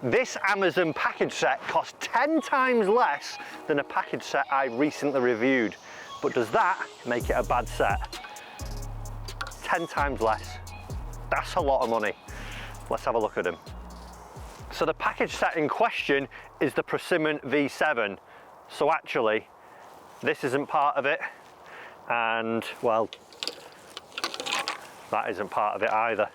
This Amazon package set cost 10 times less than a package set I recently reviewed. But does that make it a bad set? 10 times less. That's a lot of money. Let's have a look at them. So the package set in question is the Persimmon V7. So actually, this isn't part of it. And well, that isn't part of it either.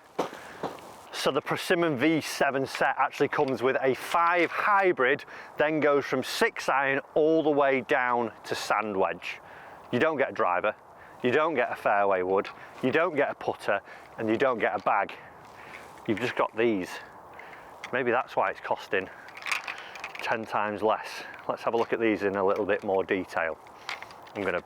So the Persimmon V7 set actually comes with a 5 hybrid, then goes from 6 iron all the way down to sand wedge. You don't get a driver, you don't get a fairway wood, you don't get a putter, and you don't get a bag. You've just got these. Maybe that's why it's costing 10 times less. Let's have a look at these in a little bit more detail. I'm going to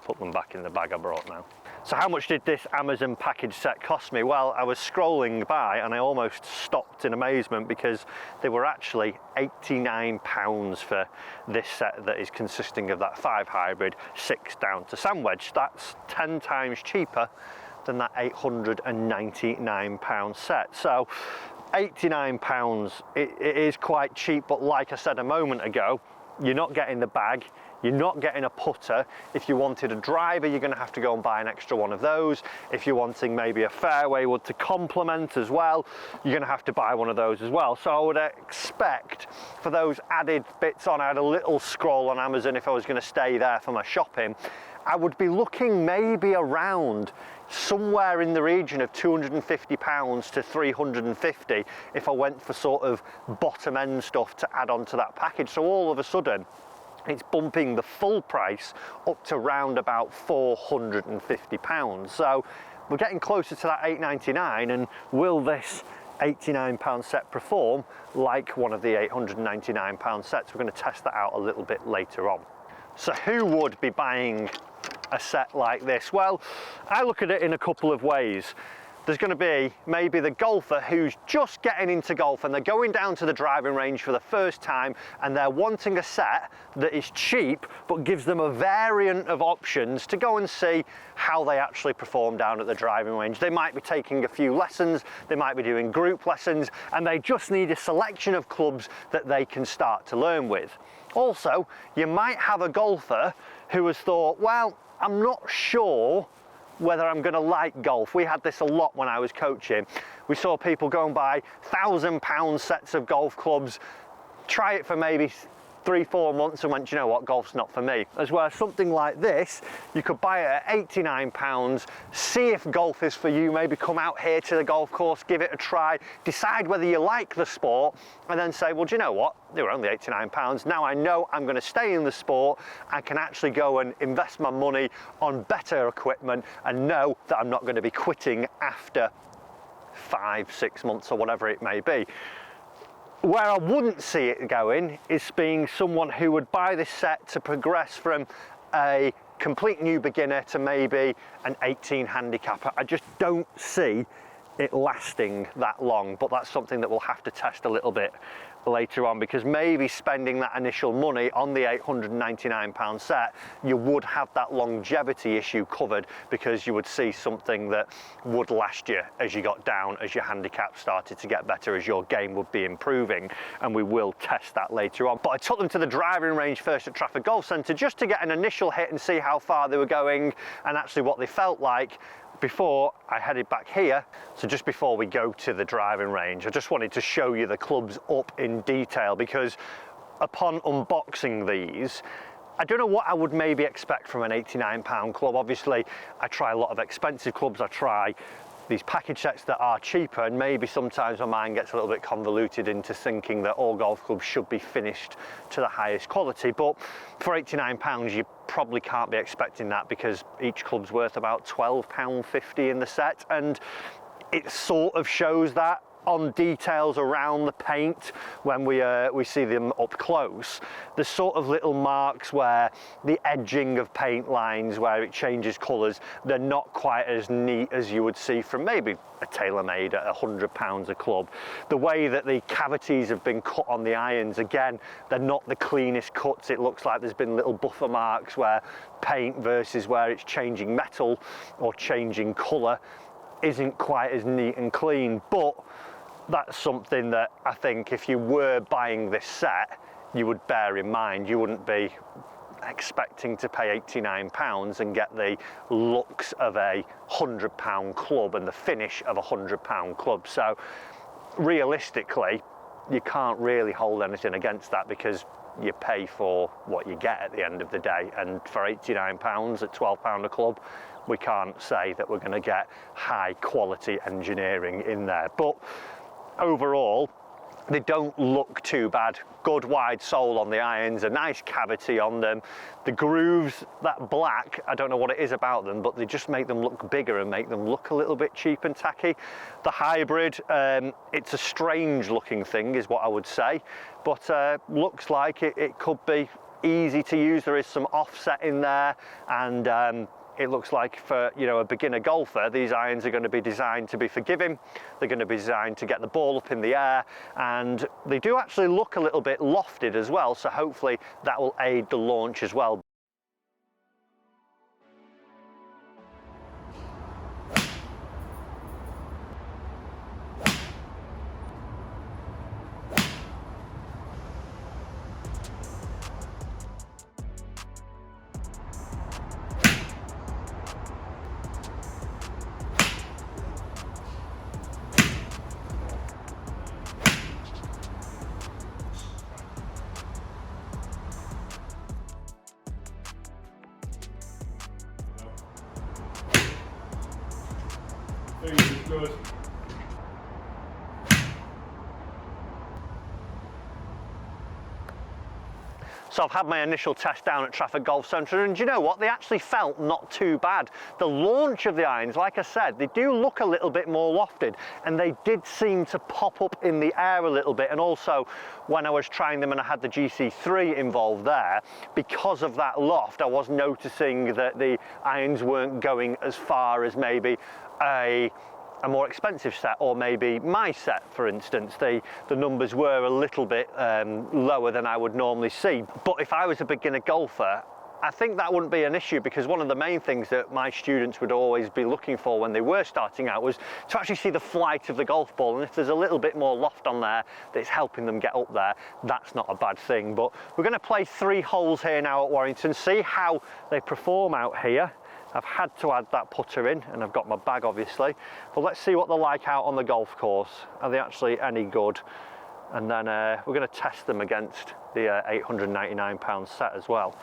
put them back in the bag I brought now. So how much did this Amazon package set cost me? Well, I was scrolling by and I almost stopped in amazement because they were actually £89 for this set that is consisting of that 5 hybrid, 6 down to sand wedge. That's 10 times cheaper than that £899 set. So £89, it is quite cheap, but like I said a moment ago, you're not getting the bag, you're not getting a putter. If you wanted a driver, you're going to have to go and buy an extra one of those. If you're wanting maybe a fairway wood to complement as well, you're going to have to buy one of those as well. So I would expect for those added bits on, I had a little scroll on Amazon if I was going to stay there for my shopping, I would be looking maybe around somewhere in the region of £250 to £350 if I went for sort of bottom end stuff to add on to that package. So all of a sudden, it's bumping the full price up to round about £450. So we're getting closer to that £899, and will this £89 set perform like one of the £899 sets? We're going to test that out a little bit later on. So who would be buying a set like this? Well, I look at it in a couple of ways. There's going to be maybe the golfer who's just getting into golf and they're going down to the driving range for the first time and they're wanting a set that is cheap but gives them a variant of options to go and see how they actually perform down at the driving range. They might be taking a few lessons, they might be doing group lessons, and they just need a selection of clubs that they can start to learn with. Also, you might have a golfer who has thought, well, I'm not sure whether I'm going to like golf. We had this a lot when I was coaching. We saw people go and buy £1,000 sets of golf clubs, try it for maybe 3-4 months and went, you know what, golf's not for me. As well as something like this, you could buy it at £89, see if golf is for you, maybe come out here to the golf course, give it a try, decide whether you like the sport, and then say, well, do you know what, they were only £89, now I know I'm going to stay in the sport, I can actually go and invest my money on better equipment and know that I'm not going to be quitting after 5-6 months or whatever it may be. Where I wouldn't see it going is being someone who would buy this set to progress from a complete new beginner to maybe an 18 handicapper. I just don't see it lasting that long, but that's something that we'll have to test a little bit later on, because maybe spending that initial money on the £899 set, you would have that longevity issue covered, because you would see something that would last you as you got down, as your handicap started to get better, as your game would be improving, and we will test that later on. But I took them to the driving range first at Trafford Golf Centre just to get an initial hit and see how far they were going and actually what they felt like before I headed back here. So just before we go to the driving range, I just wanted to show you the clubs up in detail, because upon unboxing these, I don't know what I would maybe expect from an £89 club. Obviously, I try a lot of expensive clubs, I try these package sets that are cheaper, and maybe sometimes my mind gets a little bit convoluted into thinking that all golf clubs should be finished to the highest quality. But for £89, you probably can't be expecting that, because each club's worth about £12.50 in the set, and it sort of shows that on details around the paint when we see them up close. There's sort of little marks where the edging of paint lines, where it changes colours, they're not quite as neat as you would see from maybe a TaylorMade at £100 a club. The way that the cavities have been cut on the irons, again, they're not the cleanest cuts. It looks like there's been little buffer marks where paint versus where it's changing metal or changing colour isn't quite as neat and clean. But that's something that I think if you were buying this set, you would bear in mind. You wouldn't be expecting to pay £89 and get the looks of a £100 club and the finish of a £100 club. So realistically, you can't really hold anything against that, because you pay for what you get at the end of the day. And for £89 at £12 a club, we can't say that we're going to get high quality engineering in there. But overall, they don't look too bad. Good wide sole on the irons, a nice cavity on them. The grooves, that black, I don't know what it is about them, but they just make them look bigger and make them look a little bit cheap and tacky. The hybrid, it's a strange looking thing is what I would say, but looks like it could be easy to use. There is some offset in there, and it looks like for, you know, a beginner golfer, these irons are going to be designed to be forgiving. They're going to be designed to get the ball up in the air, and they do actually look a little bit lofted as well, so hopefully that will aid the launch as well. Good. So I've had my initial test down at Trafford Golf Centre, and do you know what? They actually felt not too bad. The launch of the irons, like I said, they do look a little bit more lofted, and they did seem to pop up in the air a little bit. And also, when I was trying them and I had the GC3 involved there, because of that loft, I was noticing that the irons weren't going as far as maybe a more expensive set, or maybe my set, for instance. The numbers were a little bit lower than I would normally see. But if I was a beginner golfer, I think that wouldn't be an issue, because one of the main things that my students would always be looking for when they were starting out was to actually see the flight of the golf ball. And if there's a little bit more loft on there that's helping them get up there, that's not a bad thing. But we're going to play 3 holes here now at Warrington, see how they perform out here. I've had to add that putter in, and I've got my bag obviously, but let's see what they're like out on the golf course. Are they actually any good? And then we're going to test them against the £899 set as well,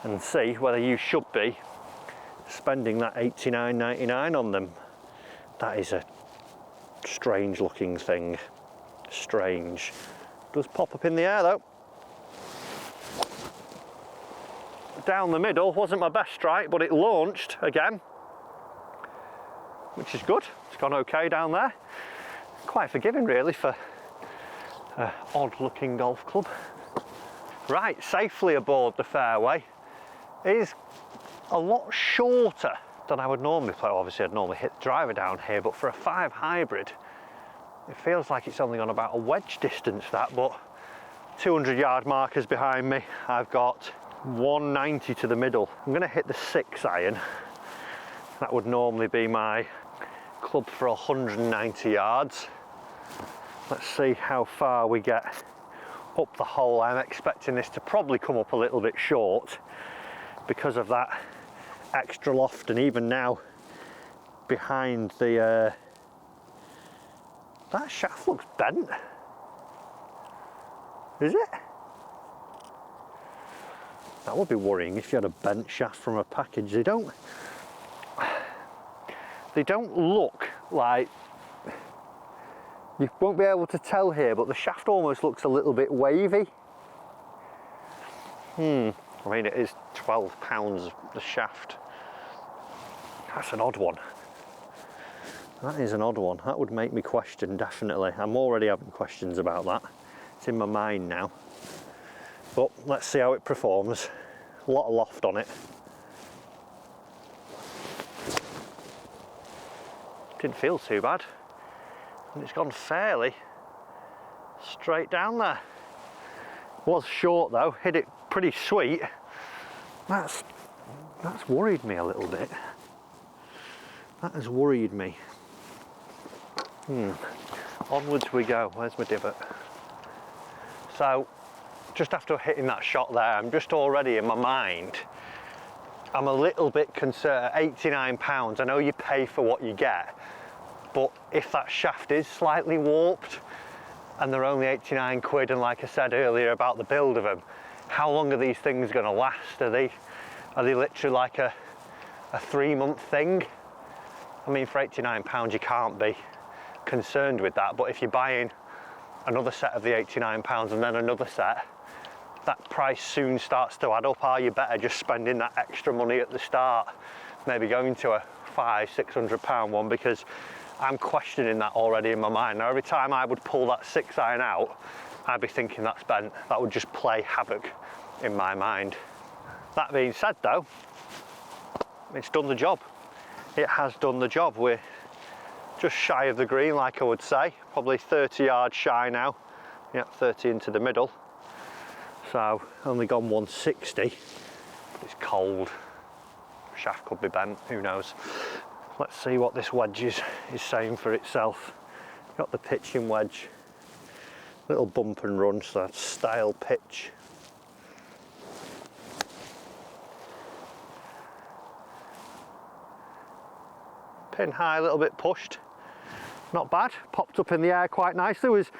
and see whether you should be spending that $89.99 on them. That is a strange looking thing. Strange. Does pop up in the air though. Down the middle, wasn't my best strike, but it launched again, which is good. It's gone okay down there. Quite forgiving really for an odd looking golf club. Right, safely aboard the fairway. It is a lot shorter than I would normally play. Obviously I'd normally hit the driver down here, but for a 5 hybrid, it feels like it's only on about a wedge distance, that. But 200-yard markers behind me. I've got 190 to the middle. I'm going to hit the 6 iron. That would normally be my club for 190 yards. Let's see how far we get up the hole. I'm expecting this to probably come up a little bit short because of that extra loft, and even now behind the that shaft looks bent. Is it? That would be worrying if you had a bent shaft from a package. They don't look like, you won't be able to tell here, but the shaft almost looks a little bit wavy. I mean, it is £12 the shaft. That's an odd one. That is an odd one. That would make me question, definitely. I'm already having questions about that. It's in my mind now. But let's see how it performs. A lot of loft on it. Didn't feel too bad. And it's gone fairly straight down there. Was short though, hit it pretty sweet. That's worried me a little bit. That has worried me. Onwards we go. Where's my divot? So, just after hitting that shot there, I'm just already in my mind, I'm a little bit concerned. £89, I know you pay for what you get, but if that shaft is slightly warped and they're only 89 quid, and like I said earlier about the build of them, how long are these things going to last? Are they literally like a 3-month thing? I mean, for £89 you can't be concerned with that, but if you're buying another set of the £89 and then another set, that price soon starts to add up. Are you better just spending that extra money at the start, maybe going to a £500–600 one? Because I'm questioning that already in my mind. Now, every time I would pull that 6-iron out, I'd be thinking that's bent. That would just play havoc in my mind. That being said though, it's done the job. It has done the job. We're just shy of the green, like I would say, probably 30 yards shy now. Yeah, 30 into the middle. So only gone 160. It's cold. Shaft could be bent, who knows. Let's see what this wedge is saying for itself. Got the pitching wedge. Little bump and run, so that's style pitch. Pin high, a little bit pushed. Not bad, popped up in the air quite nicely. Was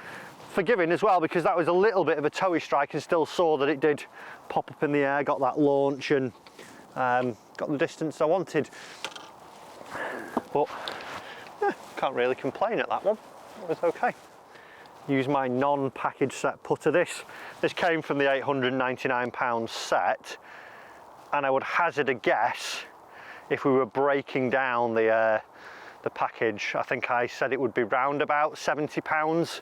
forgiving as well because that was a little bit of a toey strike and still saw that it did pop up in the air, got that launch and got the distance I wanted. But can't really complain at that one, it was okay. Use my non-package set putter. This came from the £899 set, and I would hazard a guess if we were breaking down the package, I think I said it would be round about £70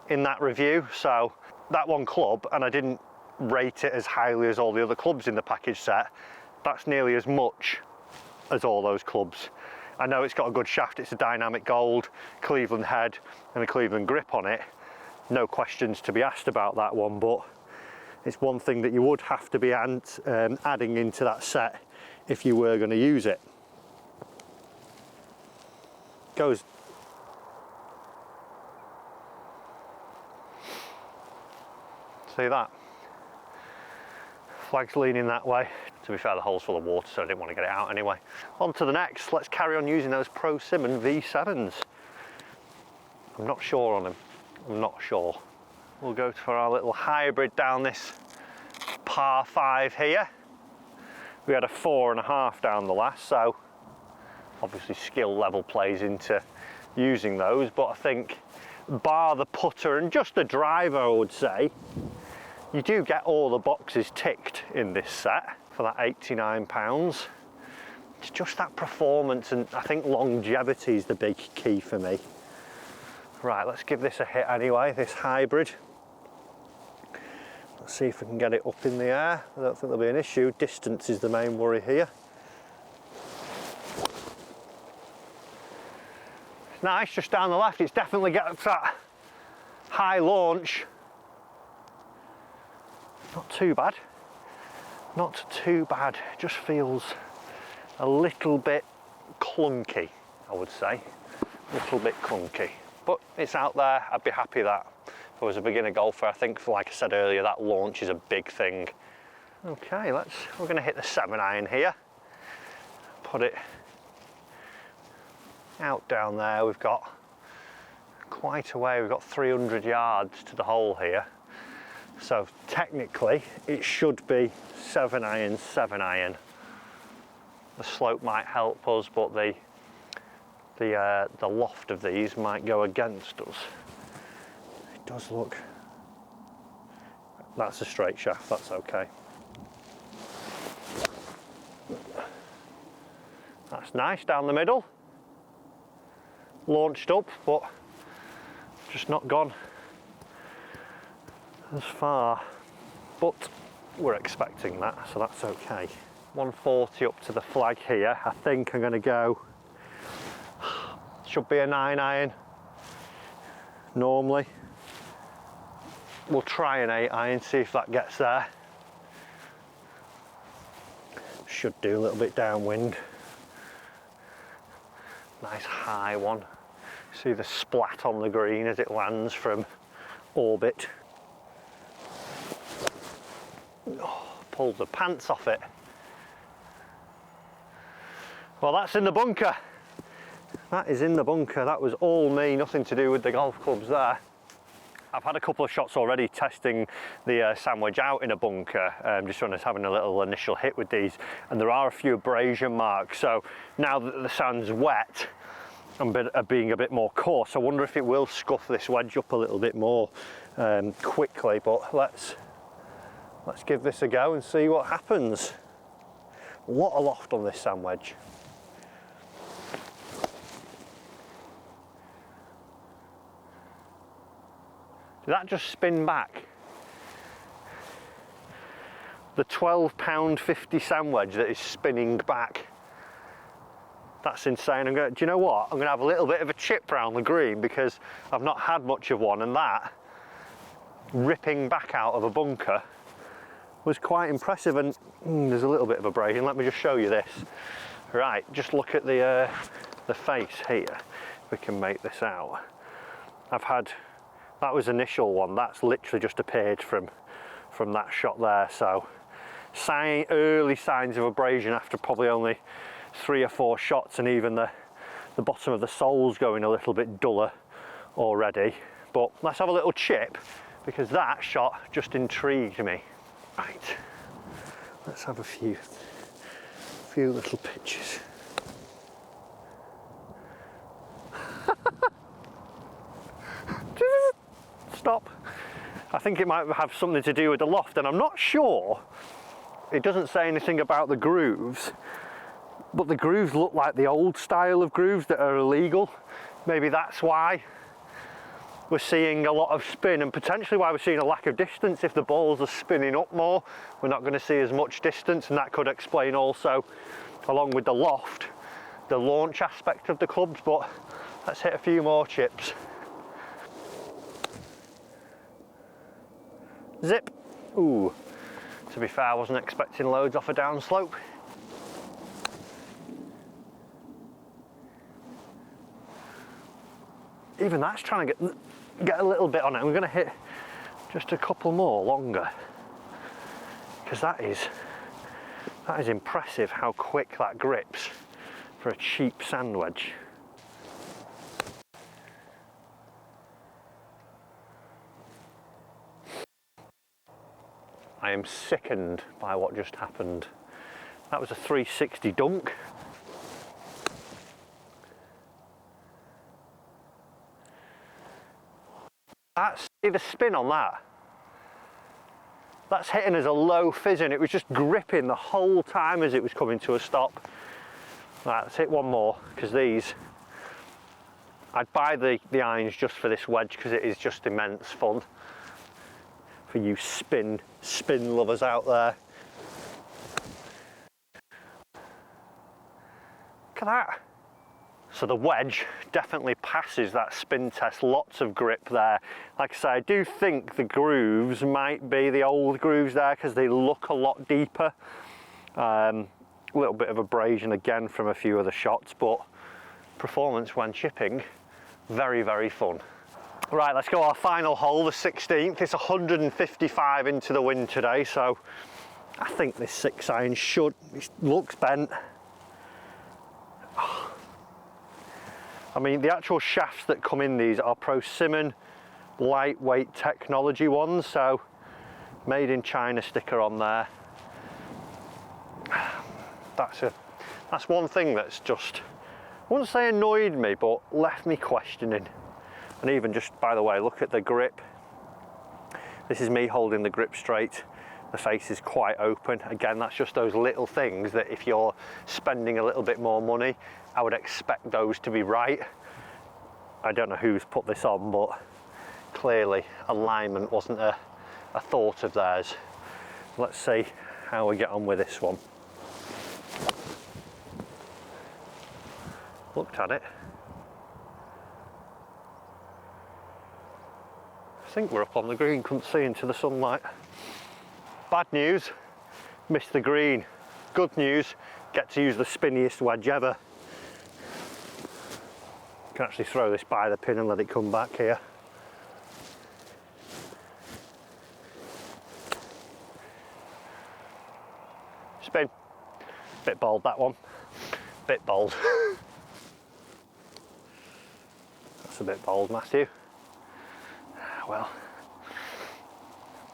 in that review. So that one club, and I didn't rate it as highly as all the other clubs in the package set, that's nearly as much as all those clubs. I know it's got a good shaft, it's a dynamic gold, Cleveland head and a Cleveland grip on it. No questions to be asked about that one, but it's one thing that you would have to be adding into that set if you were going to use it. Goes. See that? Flag's leaning that way. To be fair, the hole's full of water, so I didn't want to get it out anyway. On to the next. Let's carry on using those Pro Simon V7s. I'm not sure on them. I'm not sure. We'll go for our little hybrid down this par 5 here. We had a 4.5 down the last, so obviously skill level plays into using those, but I think bar the putter and just the driver, I would say, you do get all the boxes ticked in this set for that £89. It's just that performance, and I think longevity is the big key for me. Right, let's give this a hit anyway, this hybrid. Let's see if we can get it up in the air. I don't think there'll be an issue. Distance is the main worry here. It's nice, just down the left. It's definitely got that high launch. Not too bad. Not too bad. It just feels a little bit clunky, I would say. A little bit clunky. But it's out there. I'd be happy that if I was a beginner golfer, I think, like I said earlier, that launch is a big thing. Okay, we're going to hit the 7-iron here. Put it out down there. We've got quite a way. We've got 300 yards to the hole here. So technically, it should be 7-iron, 7-iron. The slope might help us, but the loft of these might go against us. It does look. That's a straight shaft. That's okay. That's nice down the middle. Launched up, but just not gone as far. But we're expecting that, so that's okay. 140 up to the flag here. I think I'm going to go. Should be a 9-iron normally. We'll try an 8-iron, see if that gets there. Should do a little bit downwind. Nice high one. See the splat on the green as it lands from orbit. Oh, pulled the pants off it. Well, that's in the bunker. That is in the bunker. That was all me, nothing to do with the golf clubs there. I've had a couple of shots already testing the sandwich out in a bunker, just having a little initial hit with these, and there are a few abrasion marks. So now that the sand's wet and being a bit more coarse, I wonder if it will scuff this wedge up a little bit more quickly. But let's give this a go and see what happens. A lot of loft on this sand wedge. Did that just spin back? The £12.50 sand wedge that is spinning back. That's insane. Do you know what? I'm going to have a little bit of a chip round the green because I've not had much of one, and that ripping back out of a bunker was quite impressive. And there's a little bit of abrasion. Let me just show you this. Right, just look at the face here. If we can make this out. I've had, that was initial one. That's literally just appeared from that shot there. So early signs of abrasion after probably only 3 or 4 shots, and even the bottom of the sole's going a little bit duller already. But let's have a little chip because that shot just intrigued me. Right, let's have a few little pictures. Stop. I think it might have something to do with the loft, and I'm not sure. It doesn't say anything about the grooves, but the grooves look like the old style of grooves that are illegal. Maybe that's why we're seeing a lot of spin, and potentially why we're seeing a lack of distance. If the balls are spinning up more, we're not going to see as much distance, and that could explain also, along with the loft, the launch aspect of the clubs. But let's hit a few more chips. Zip. Ooh, to be fair, I wasn't expecting loads off a downslope. Even that's trying to get a little bit on it. We're going to hit just a couple more longer, because that is impressive how quick that grips for a cheap sand wedge. I am sickened by what just happened. That was a 360 dunk. See the spin on that? That's hitting as a low fizz, and it was just gripping the whole time as it was coming to a stop. Right, let's hit one more, because these, I'd buy the irons just for this wedge because it is just immense fun for you spin lovers out there. Look at that. So the wedge definitely passes that spin test. Lots of grip there. Like I say, I do think the grooves might be the old grooves there because they look a lot deeper. A little bit of abrasion again from a few of the shots, but performance when chipping, very, very fun. Right, let's go our final hole, the 16th. It's 155 into the wind today, so I think this 6-iron should, it looks bent. I mean, the actual shafts that come in these are Persimmon lightweight technology ones, so made in China sticker on there. That's one thing that's just, I wouldn't say annoyed me, but left me questioning. And even just, by the way, look at the grip. This is me holding the grip straight. The face is quite open. Again, that's just those little things that if you're spending a little bit more money, I would expect those to be right. I don't know who's put this on, but clearly alignment wasn't a thought of theirs. Let's see how we get on with this one. Looked at it. I think we're up on the green, couldn't see into the sunlight. Bad news, missed the green. Good news, get to use the spinniest wedge ever. can actually throw this by the pin and let it come back here. Spin. Bit bold, that one. Bit bold. That's a bit bold, Matthew. Well,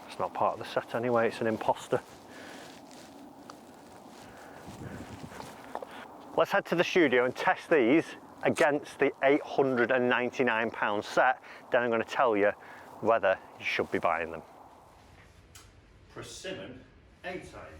it's not part of the set anyway, it's an imposter. Let's head to the studio and test these against the £899 set. Then I'm going to tell you whether you should be buying them. Persimmon A-type.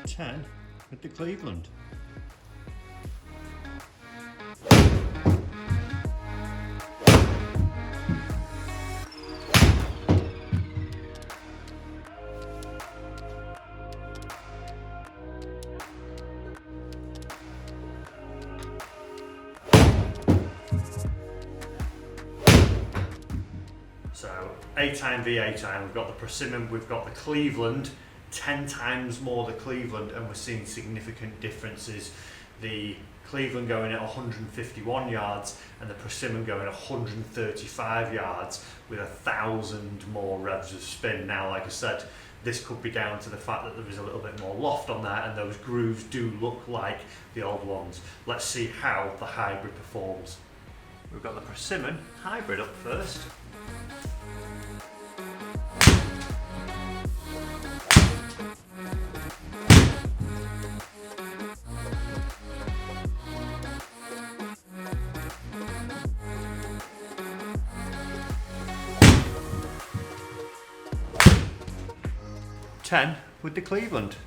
10 with the Cleveland. So A-time v A-time, we've got the Persimmon, we've got the Cleveland. 10 times more the Cleveland, and we're seeing significant differences. The Cleveland going at 151 yards and the Persimmon going 135 yards with 1,000 more revs of spin. Now, like I said, this could be down to the fact that there is a little bit more loft on there and those grooves do look like the old ones. Let's see how the hybrid performs. We've got the Persimmon hybrid up first. With the Cleveland.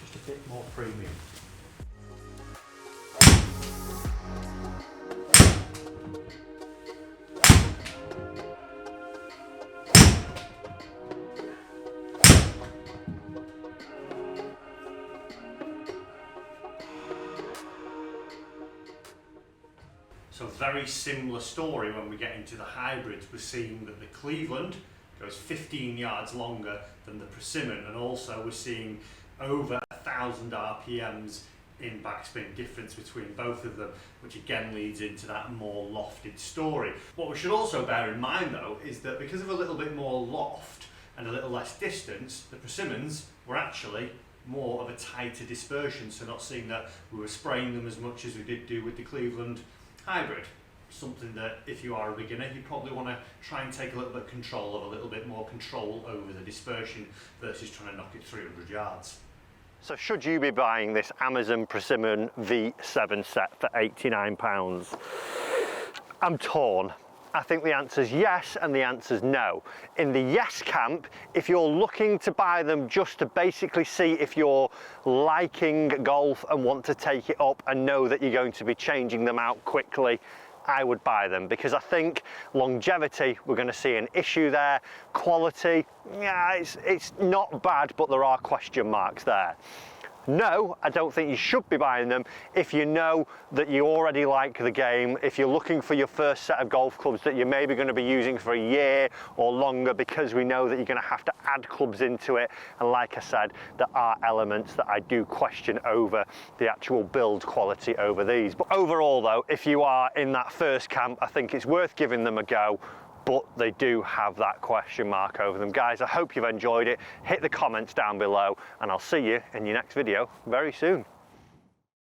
Just a bit more premium. So very similar story when we get into the hybrids. We're seeing that the Cleveland goes 15 yards longer than the Persimmon, and also we're seeing over 1,000 RPMs in backspin difference between both of them, which again leads into that more lofted story. What we should also bear in mind though is that because of a little bit more loft and a little less distance, the Persimmons were actually more of a tighter dispersion, so not seeing that we were spraying them as much as we did do with the Cleveland hybrid. Something that if you are a beginner, you probably want to try and take a little bit of control of, a little bit more control over the dispersion versus trying to knock it 300 yards. So should you be buying this Amazon Persimmon V7 set for £89? I'm torn. I think the answer's yes and the answer's no. In the yes camp, if you're looking to buy them just to basically see if you're liking golf and want to take it up and know that you're going to be changing them out quickly, I would buy them, because I think longevity, we're going to see an issue there. Quality, yeah, it's not bad, but there are question marks there. No, I don't think you should be buying them if you know that you already like the game, if you're looking for your first set of golf clubs that you're maybe going to be using for a year or longer, because we know that you're going to have to add clubs into it. And like I said, there are elements that I do question over the actual build quality over these. But overall though, if you are in that first camp, I think it's worth giving them a go. But they do have that question mark over them. Guys, I hope you've enjoyed it. Hit the comments down below and I'll see you in your next video very soon.